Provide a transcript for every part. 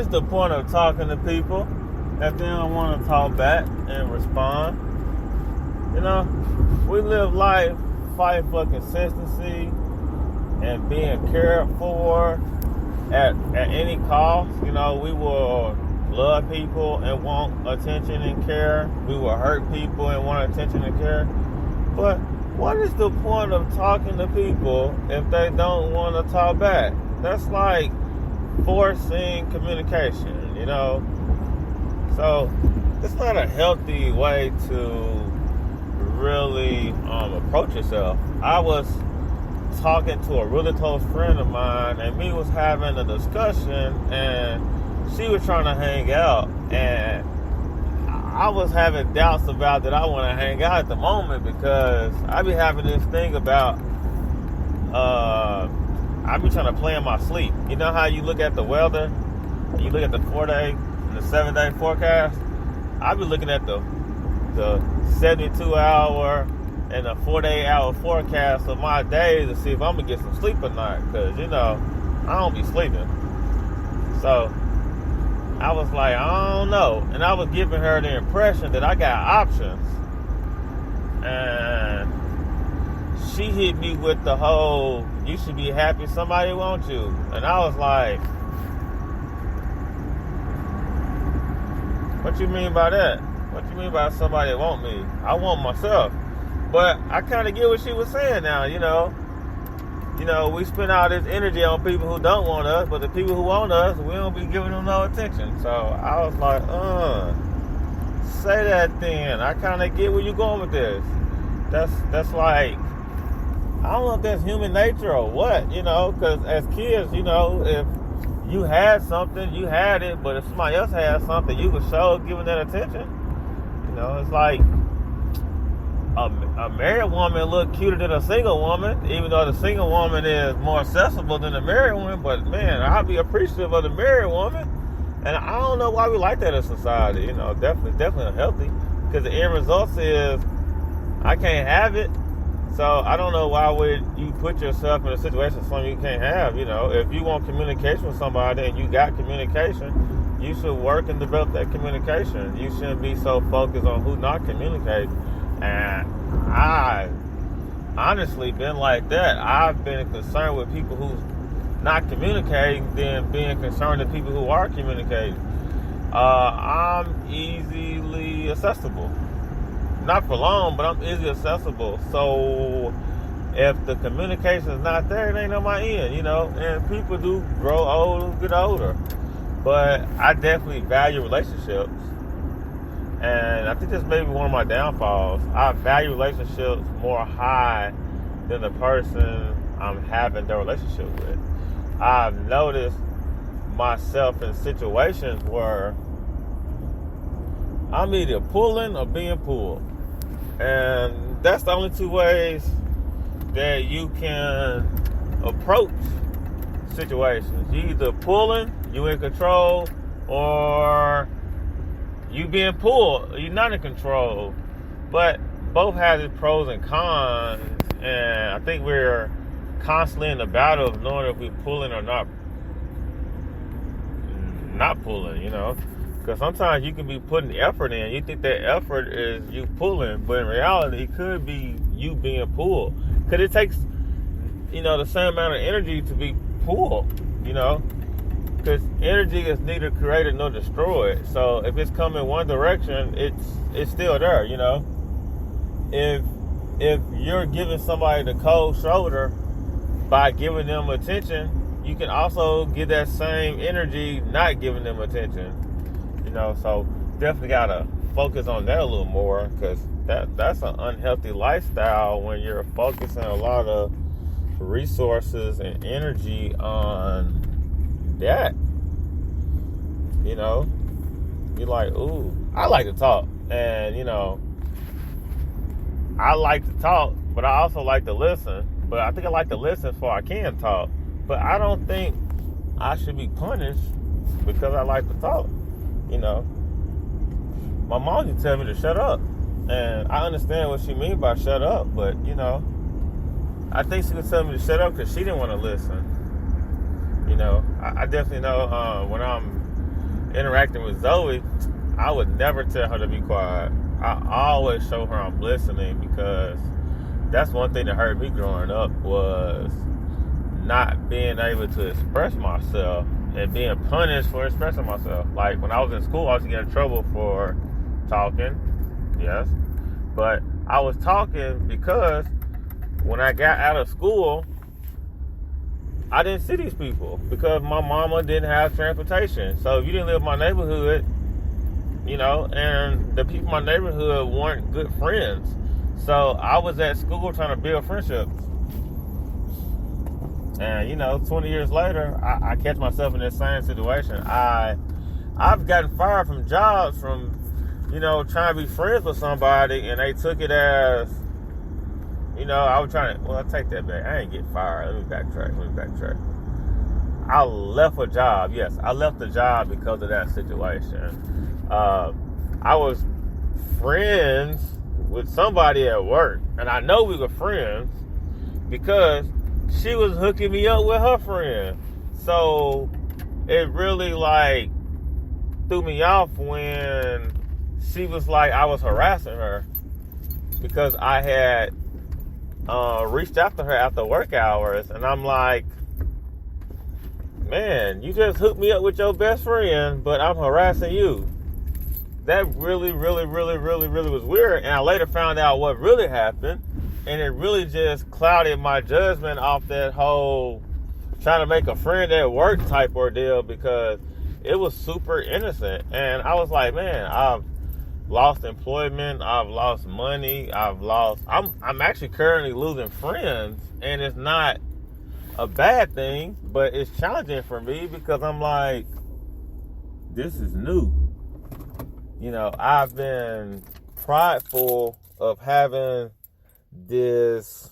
is the point of talking to people if they don't want to talk back and respond? You know, we live life fighting for consistency and being cared for at any cost. You know, we will love people and want attention and care. We will hurt people and want attention and care. But what is the point of talking to people if they don't want to talk back? That's like forcing communication, you know? So it's not a healthy way to really approach yourself. I was talking to a really close friend of mine, and we was having a discussion, and she was trying to hang out, and I was having doubts about that I want to hang out at the moment, because I be having this thing about I be trying to play in my sleep. You know how you look at the weather, you look at the 4-day and the 7-day forecast? I be looking at the 72-hour and the 48-hour forecast of my day to see if I'm gonna get some sleep at night, because you know I don't be sleeping. So I was like, I don't know, and I was giving her the impression that I got options, and she hit me with the whole, you should be happy somebody wants you. And I was like, what you mean by that? What you mean by somebody want me? I want myself. But I kind of get what she was saying now, you know. You know, we spend all this energy on people who don't want us, but the people who want us, we don't be giving them no attention. So I was like, say that then. I kind of get where you're going with this. That's like, I don't know if that's human nature or what, you know, because as kids, you know, if you had something, you had it, but if somebody else had something, you would show giving that attention. You know, it's like a married woman look cuter than a single woman, even though the single woman is more accessible than the married woman. But man, I'll be appreciative of the married woman, and I don't know why we like that in society. You know, definitely unhealthy, because the end result is I can't have it. So I don't know why would you put yourself in a situation something you can't have. You know, if you want communication with somebody and you got communication, you should work and develop that communication. You shouldn't be so focused on who's not communicating. And I honestly been like that. I've been concerned with people who's not communicating than being concerned with people who are communicating. I'm easily accessible. Not for long, but I'm easily accessible. So if the communication is not there, it ain't on my end, you know. And people do grow old, get older. But I definitely value relationships. And I think this may be one of my downfalls. I value relationships more high than the person I'm having the relationship with. I've noticed myself in situations where I'm either pulling or being pulled. And that's the only two ways that you can approach situations. You either pulling, you in control, or you being pulled, you're not in control. But both have its pros and cons, and I think we're constantly in the battle of knowing if we're pulling or not pulling, you know. Because sometimes you can be putting effort in. You think that effort is you pulling, but in reality, it could be you being pulled. Because it takes, you know, the same amount of energy to be pulled, you know. Because energy is neither created nor destroyed. So if it's coming one direction, it's still there, you know. If you're giving somebody the cold shoulder by giving them attention, you can also get that same energy not giving them attention. You know, so definitely gotta focus on that a little more, because that's an unhealthy lifestyle when you're focusing a lot of resources and energy on that. You know, you're like, ooh, I like to talk, and you know, I like to talk, but I also like to listen. But I think I like to listen so I can talk. But I don't think I should be punished because I like to talk. You know, my mom used to tell me to shut up, and I understand what she means by shut up, but you know, I think she was telling me to shut up because she didn't want to listen. You know, I definitely know when I'm interacting with Zoe, I would never tell her to be quiet. I always show her I'm listening, because that's one thing that hurt me growing up, was not being able to express myself and being punished for expressing myself. Like when I was in school, I was getting in trouble for talking, yes, but I was talking because when I got out of school, I didn't see these people because my mama didn't have transportation. So if you didn't live in my neighborhood, you know, and the people in my neighborhood weren't good friends. So I was at school trying to build friendships. And, you know, 20 years later, I catch myself in this same situation. I've gotten fired from jobs from, you know, trying to be friends with somebody, and they took it as, you know, I was trying to, well, I take that back. I ain't get fired. Let me backtrack. I left a job. Yes, I left the job because of that situation. I was friends with somebody at work, and I know we were friends because she was hooking me up with her friend. So it really like threw me off when she was like, I was harassing her because I had reached out to her after work hours, and I'm like, man, you just hooked me up with your best friend, but I'm harassing you. That really was weird. And I later found out what really happened, and it really just clouded my judgment off that whole trying to make a friend at work type ordeal, because it was super innocent. And I was like, man, I've lost employment, I've lost money, I'm actually currently losing friends, and it's not a bad thing, but it's challenging for me because I'm like, this is new. You know, I've been prideful of having this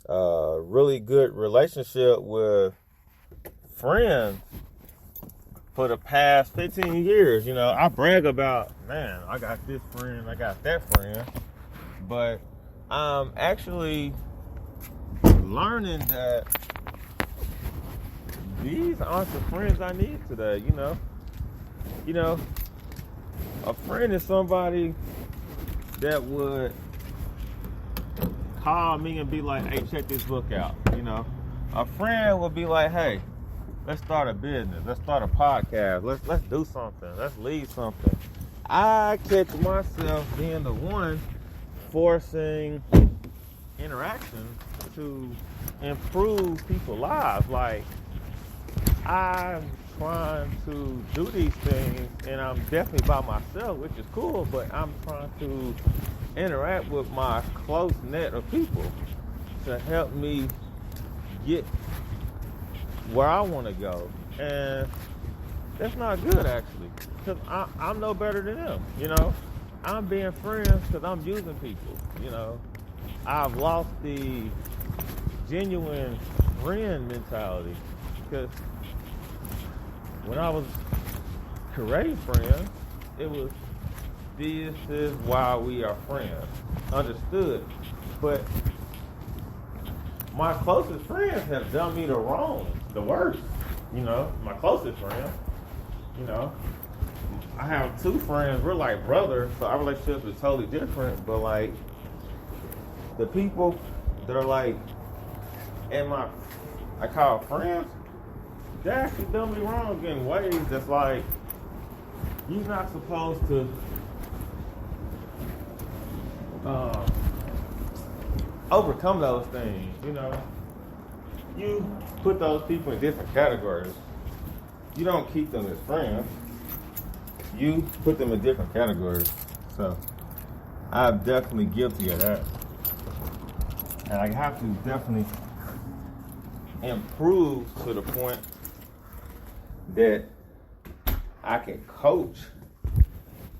really good relationship with friends for the past 15 years. You know, I brag about, man, I got this friend, I got that friend, but I'm actually learning that these aren't the friends I need today. You know, a friend is somebody that would call me and be like, hey, check this book out. You know, a friend would be like, hey, let's start a business, let's start a podcast, let's do something, let's lead something. I catch myself being the one forcing interaction to improve people's lives. Like, I'm trying to do these things, and I'm definitely by myself, which is cool, but I'm trying to interact with my close net of people to help me get where I want to go. And that's not good, actually, because I'm no better than them. You know, I'm being friends because I'm using people. You know, I've lost the genuine friend mentality, because when I was creating friends, it was, this is why we are friends. Understood. But my closest friends have done me the worst. You know, my closest friends. You know, I have two friends, we're like brothers, so our relationship is totally different, but like, the people that are like, I call friends, they actually done me wrong in ways that's like, you're not supposed to overcome those things. You know, you put those people in different categories. You don't keep them as friends. You put them in different categories. So I'm definitely guilty of that. And I have to definitely improve to the point that I can coach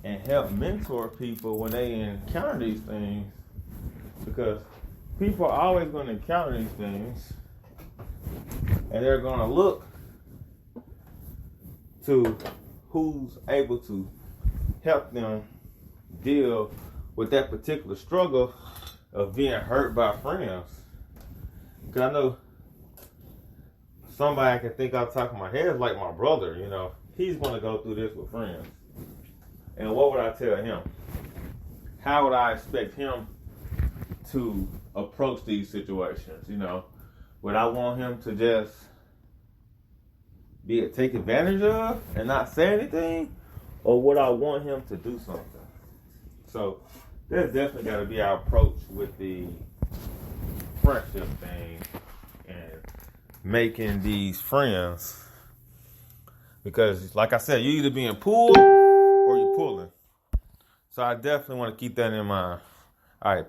and help mentor people when they encounter these things, because people are always going to encounter these things, and they're going to look to who's able to help them deal with that particular struggle of being hurt by friends. Because I know somebody I can think off the top of my head is like my brother. You know, he's going to go through this with friends. And what would I tell him? How would I expect him to approach these situations? You know, would I want him to just take advantage of and not say anything? Or would I want him to do something? So there's definitely got to be our approach with the friendship thing and making these friends. Because, like I said, you're either being pulled or you're pulling. So I definitely want to keep that in mind. All right.